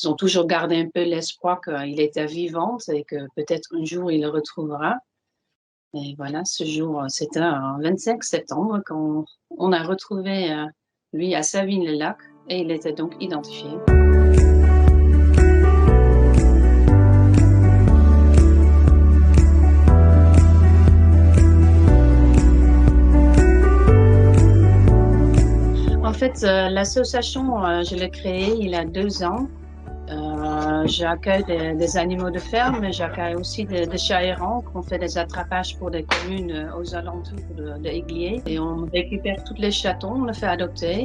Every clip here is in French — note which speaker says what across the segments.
Speaker 1: Ils ont toujours gardé un peu l'espoir qu'il était vivant et que peut-être un jour il le retrouvera. Et voilà, ce jour, c'était un 25 septembre quand on a retrouvé lui à Savines-le-Lac et il était donc identifié. En fait, l'association, je l'ai créée il y a 2 ans. J'accueille des animaux de ferme, mais j'accueille aussi des chats errants qu'on fait des attrapages pour des communes aux alentours de Aiglier. Et on récupère tous les chatons, on les fait adopter.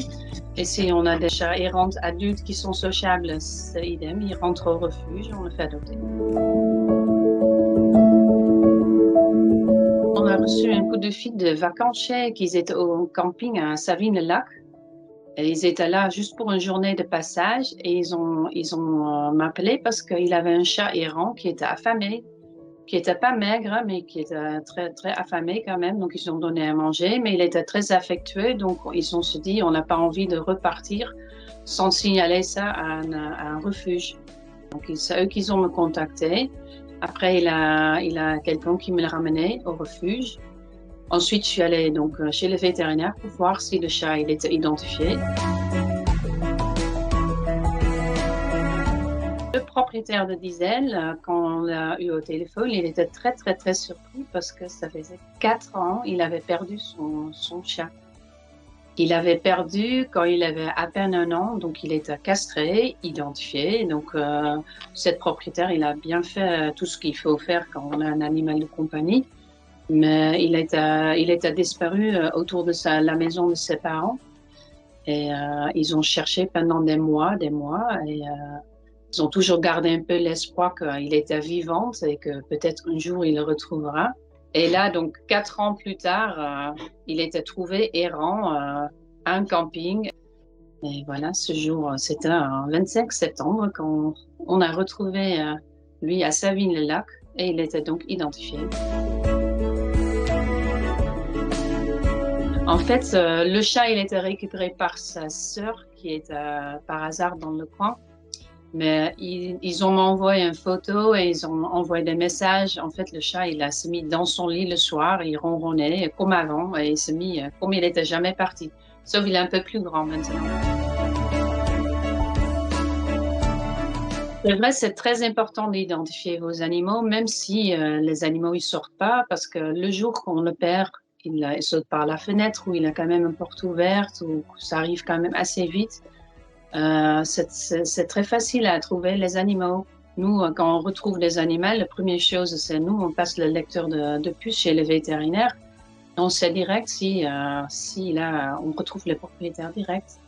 Speaker 1: Et si on a des chats errants adultes qui sont sociables, c'est idem, ils rentrent au refuge, on les fait adopter. On a reçu un coup de fil de vacanciers qui étaient au camping à Savines-le-Lac. Et ils étaient là juste pour une journée de passage et ils ont m'appelé parce qu'il avait un chat errant qui était affamé, qui était pas maigre, mais qui était très, très affamé quand même. Donc, ils ont donné à manger, mais il était très affectueux. Donc, ils ont se dit, on n'a pas envie de repartir sans signaler ça à un refuge. Donc, c'est eux qui ont me contacté. Après, il a quelqu'un qui me l'a ramené au refuge. Ensuite, je suis allée donc chez le vétérinaire pour voir si le chat il était identifié. Le propriétaire de Diesel, quand on l'a eu au téléphone, il était très, très, très surpris parce que ça faisait 4 ans il avait perdu son chat. Il avait perdu quand il avait à peine 1 an, donc il était castré, identifié. Donc, cette propriétaire, il a bien fait tout ce qu'il faut faire quand on a un animal de compagnie. Mais il était disparu autour de la maison de ses parents. Et ils ont cherché pendant des mois. Et ils ont toujours gardé un peu l'espoir qu'il était vivant et que peut-être un jour il le retrouvera. Et là, donc, 4 ans plus tard, il était trouvé errant à un camping. Et voilà, ce jour, c'était un 25 septembre quand on a retrouvé lui à Savines-le-Lac et il était donc identifié. En fait, le chat, il a été récupéré par sa sœur qui est par hasard dans le coin. Mais ils ont envoyé une photo et ils ont envoyé des messages. En fait, le chat, il s'est mis dans son lit le soir, il ronronnait comme avant et il s'est mis comme il n'était jamais parti. Sauf qu'il est un peu plus grand maintenant. C'est vrai, c'est très important d'identifier vos animaux, même si les animaux ils sortent pas, parce que le jour qu'on le perd, il saute par la fenêtre ou il a quand même une porte ouverte ou ça arrive quand même assez vite. C'est très facile à trouver les animaux. Nous, quand on retrouve des animaux, la première chose, c'est nous, on passe le lecteur de puce chez le vétérinaire. On sait direct si là, on retrouve le propriétaire direct.